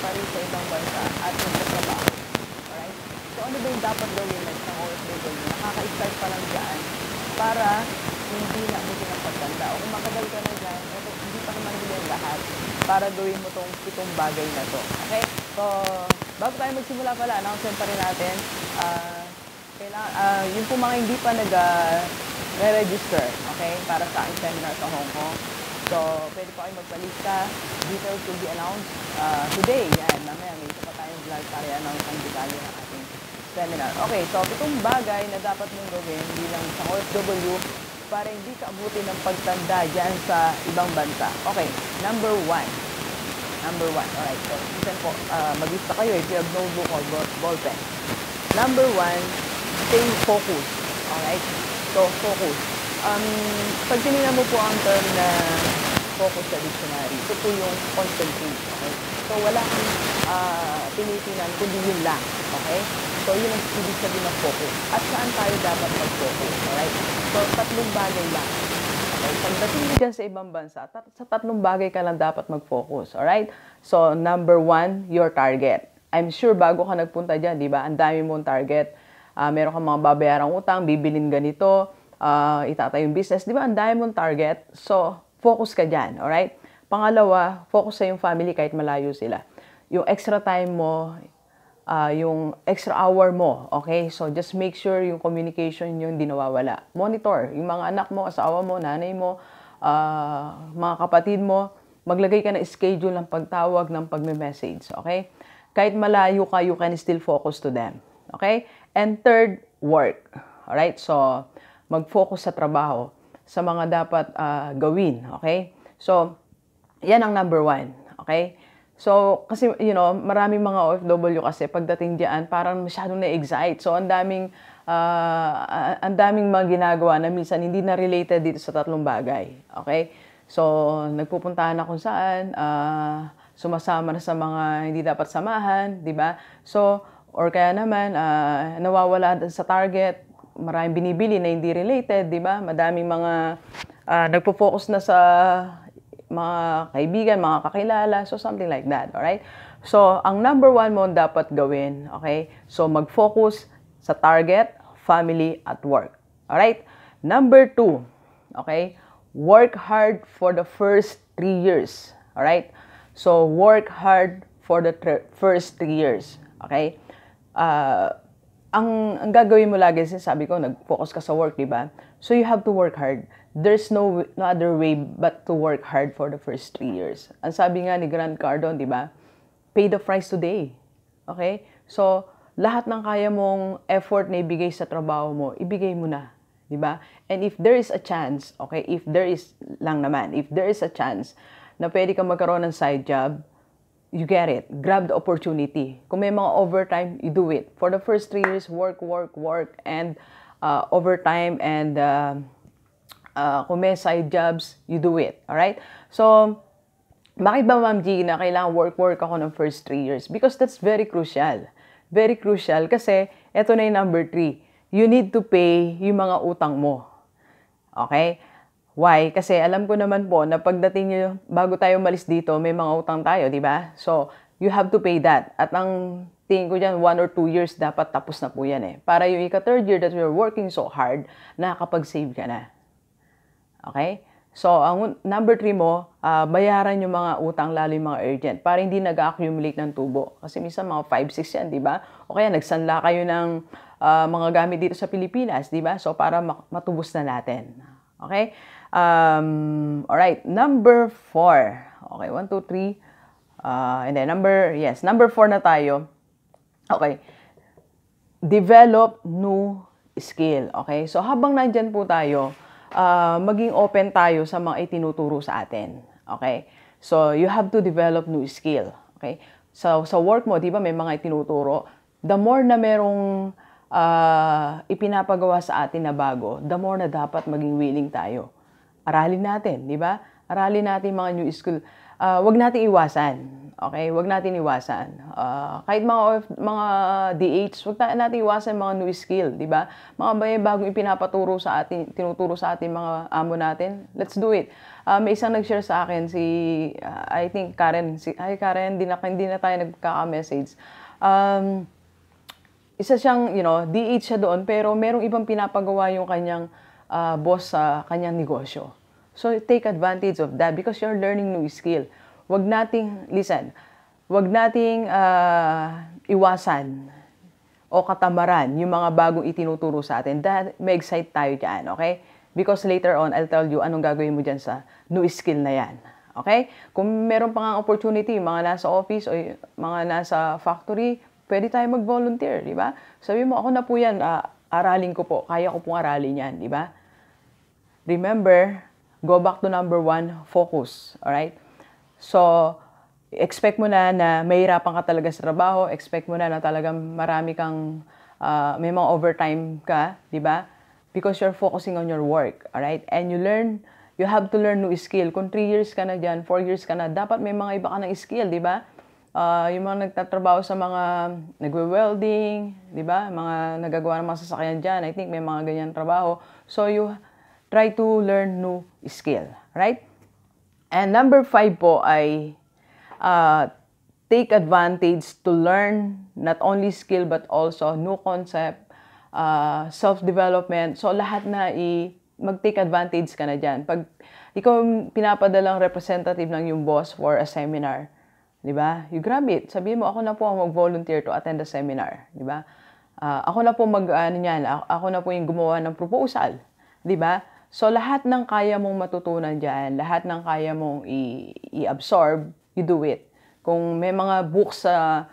pa rin sa ibang bansa at magtatrabaho. Alright? So, ano ba yung dapat gawin ng isang OFW? Nakaka-start pa lang dyan para hindi na mo ng pagtanda. O kung makagal ka na dyan, hindi pa naman din lahat para gawin mo tong 7 bagay na to. Okay? So, bago tayo magsimula pala, announcement pa rin natin, yung po mga hindi pa nag-register, okay, para sa aking seminar sa Hong Kong. So, pwede po kayo magpalista. Details will be announced today. Yan, mamaya may isa pa tayong vlog para i-announce ang detalye ng ating seminar. Okay, so 7 bagay na dapat mong gawin bilang isang OFW para hindi ka abutin ng pagtanda dyan sa ibang bansa. Okay, number 1. Alright, so minsan po, mag-lista kayo if you have notebook or ball pen. Number 1, stay focused. Alright, so focus. Pag tinignan mo po ang term na focus sa dictionary, ito po yung concentrate. Okay? So wala kang tinitinan, kundi yun lang. Okay? So yun ang ibig sabihin ng focus. At saan tayo dapat mag-focus? Alright? So 3 bagay lang. Okay? Pagdating mo dyan sa ibang bansa, sa 3 bagay ka lang dapat mag-focus. Alright? So number 1, your target. I'm sure bago ka nagpunta dyan, di ba? Ang dami mong target. Meron kang mga babayarang utang, bibilin ganito, itatayo yung business. Di ba? Ang dami mong target. So, focus ka dyan. Alright? Pangalawa, focus sa yung family kahit malayo sila. Yung extra time mo, yung extra hour mo. Okay? So, just make sure yung communication yung di nawawala. Monitor. Yung mga anak mo, asawa mo, nanay mo, mga kapatid mo, maglagay ka ng schedule ng pagtawag, ng pagme-message. Okay? Kahit malayo ka, you can still focus to them. Okay? And third, work. Alright? So, mag-focus sa trabaho, sa mga dapat gawin. Okay? So, yan ang number 1. Okay? So, kasi, you know, maraming mga OFW kasi pagdating diyan, parang masyadong na-excite. So, ang daming mga ginagawa na minsan hindi na related dito sa 3 bagay. Okay? So, nagpupuntahan na kung saan, sumasama na sa mga hindi dapat samahan, di ba? So, or kaya naman, nawawala sa target, maraming binibili na hindi related, di ba? Madaming mga nagpo-focus na sa mga kaibigan, mga kakilala, so something like that, alright? So, ang number 1 mo dapat gawin, okay? So, mag-focus sa target, family, at work, alright? Number 2, okay? Work hard for the first 3 years, alright? So, work hard for the first 3 years, okay? Ang gagawin mo lagi, sabi ko, nag-focus ka sa work, di ba? So, you have to work hard. There's no other way but to work hard for the first 3 years. Ang sabi nga ni Grant Cardone, di ba? Pay the price today. Okay? So, lahat ng kaya mong effort na ibigay sa trabaho mo, ibigay mo na. Di ba? And if there is a chance, okay? If there is a chance na pwede kang magkaroon ng side job, you get it. Grab the opportunity. Kung may mga overtime, you do it. For the first 3 years, work, and overtime, and kung may side jobs, you do it. Alright? So, bakit ba, Ma'am Gigi, na kailangan work ako ng first 3 years? Because that's very crucial. Very crucial kasi eto na yung number 3. You need to pay yung mga utang mo. Okay? Why? Kasi alam ko naman po na pagdating nyo, bago tayo malis dito, may mga utang tayo, di ba? So, you have to pay that. At ang tingin ko dyan, 1 or 2 years, dapat tapos na po yan eh. Para yung ika-3rd year that you're working so hard, nakakapag-save ka na. Okay? So, ang number 3 mo, bayaran yung mga utang, lalo yung mga urgent, para hindi nag-accumulate ng tubo. Kasi minsan mga 5, 6 yan, di ba? O kaya nagsanla kayo ng mga gamit dito sa Pilipinas, di ba? So, para matubos na natin. Okay? Alright, number 4. Okay, 1, 2, 3. And then number 4 na tayo. Okay. Develop new skill. Okay? So, habang nandyan po tayo, maging open tayo sa mga itinuturo sa atin. Okay? So, you have to develop new skill. Okay? So, sa work mo, di ba, may mga itinuturo. The more na merong ipinapagawa sa atin na bago, the more na dapat maging willing tayo. Aralin natin, di ba? Aralin natin mga new skill. Wag natin iwasan. Okay? Wag natin iwasan. Kahit mga DH, wag natin iwasan mga new skill, di ba? Mga bagong ipinapaturo sa atin, tinuturo sa atin mga amo natin, let's do it. may isang nag-share sa akin, I think Karen, Karen, hindi na tayo nagkaka-message. Isa siyang, DH siya doon, pero merong ibang pinapagawa yung kanyang boss sa kanyang negosyo. So, take advantage of that because you're learning new skill. Wag nating iwasan o katamaran yung mga bagong itinuturo sa atin. May excite tayo dyan, okay? Because later on, I'll tell you anong gagawin mo dyan sa new skill na yan. Okay? Kung meron pa nga opportunity, mga nasa office o mga nasa factory, pwede tayo mag-volunteer, di ba? Sabi mo, ako na po yan, aralin ko po, kaya ko pong aralin yan, di ba? Remember, go back to number 1, focus. Alright? So, expect mo na mahirapan ka talaga sa trabaho, expect mo na talagang marami kang, may mga overtime ka, di ba? Because you're focusing on your work, alright? And you have to learn new skill. Kung 3 years ka na dyan, 4 years ka na, dapat may mga iba ka ng skill, di ba? Yung mga nagtatrabaho sa mga nagwe-welding, di ba? Mga nagagawa ng mga sasakyan dyan, I think may mga ganyan trabaho. So, you try to learn new skill, right? And number 5 po ay take advantage to learn not only skill but also new concept, self-development. So, lahat na mag-take advantage ka na dyan. Pag ikaw pinapadalang representative ng yung boss for a seminar, di ba? You grab it. Sabihin mo, ako na po ang mag-volunteer to attend the seminar, di ba? Ako na po ako na po yung gumawa ng proposal, di ba? So, lahat ng kaya mong matutunan dyan, lahat ng kaya mong i-absorb, you do it. Kung may mga books sa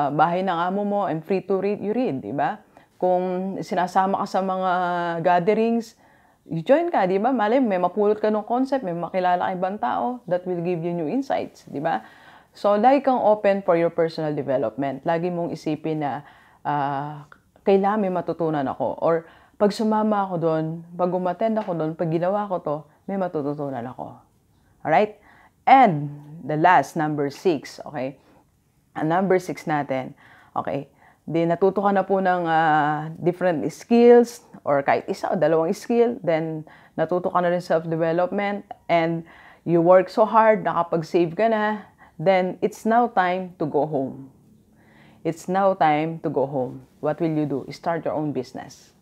bahay ng amo mo and free to read, you read, di ba? Kung sinasama ka sa mga gatherings, you join ka, di ba? Malay, may mapulot ka ng concept, may makilala ka ibang tao, that will give you new insights, di ba? So, lagi kang open for your personal development. Lagi mong isipin na kailangan may matutunan ako. Or, pag sumama ako doon, pag umattend ako doon, pag ginawa ko to, may matututunan ako. Alright? And, the last, number 6, okay? Ang number 6 natin, okay? Natuto ka na po ng different skills, or kahit isa o dalawang skill, then natuto ka na rin self-development, and you work so hard, nakapag-save ka na, then it's now time to go home. It's now time to go home. What will you do? Start your own business.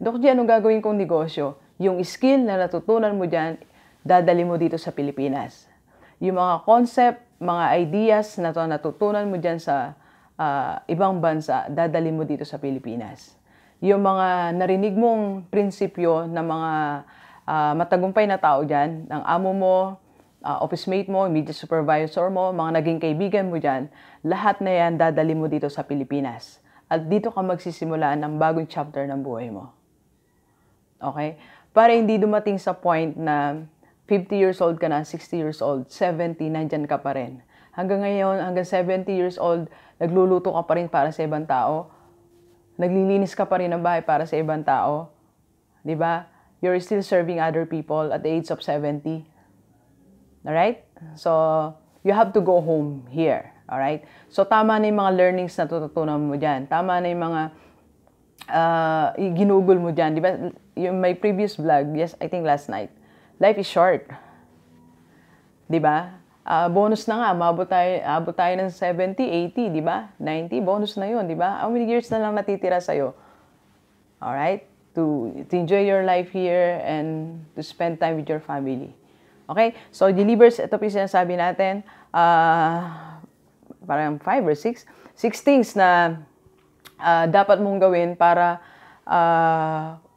Dok, anong gagawin kong negosyo? Yung skill na natutunan mo dyan, dadali mo dito sa Pilipinas. Yung mga concept, mga ideas na natutunan mo dyan sa ibang bansa, dadali mo dito sa Pilipinas. Yung mga narinig mong prinsipyo ng mga matagumpay na tao dyan, ng amo mo, office mate mo, immediate supervisor mo, mga naging kaibigan mo dyan, lahat na yan dadali mo dito sa Pilipinas. At dito ka magsisimula ng bagong chapter ng buhay mo. Okay? Para hindi dumating sa point na 50 years old ka na, 60 years old, 70, nandyan ka pa rin. Hanggang ngayon, hanggang 70 years old, nagluluto ka pa rin para sa ibang tao. Naglilinis ka pa rin ng bahay para sa ibang tao. Diba? You're still serving other people at the age of 70. Alright? So, you have to go home here. Alright? So, tama na yung mga learnings na tututunan mo dyan. Tama na yung mga ginugol mo dyan. Diba? Yung my previous vlog, yes, I think last night. Life is short. Diba? Bonus na nga, abot tayo ng 70, 80, di ba? 90, bonus na yun, di ba? How many years na lang natitira sa'yo? Alright? To enjoy your life here and to spend time with your family. Okay? So, delivers, ito po yung sinasabi natin, parang 5 or 6 things na dapat mong gawin para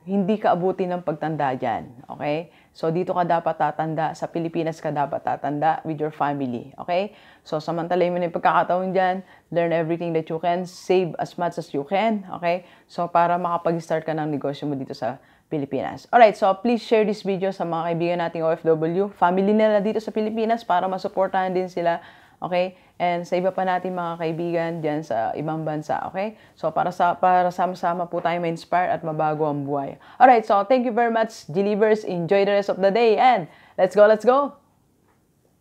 hindi ka abutin ng pagtanda dyan. Okay? So, dito ka dapat tatanda. Sa Pilipinas ka dapat tatanda with your family. Okay? So, samantalahin mo na yung pagkakataon dyan. Learn everything that you can. Save as much as you can. Okay? So, para makapag-start ka ng negosyo mo dito sa Pilipinas. Alright, so please share this video sa mga kaibigan nating OFW. Family nila dito sa Pilipinas para masuportahan din sila. Okay? And sa iba pa natin mga kaibigan dyan sa ibang bansa. Okay? So, para sama-sama po tayo ma-inspire at mabago ang buhay. Alright, so thank you very much, Delivers. Enjoy the rest of the day and let's go, let's go!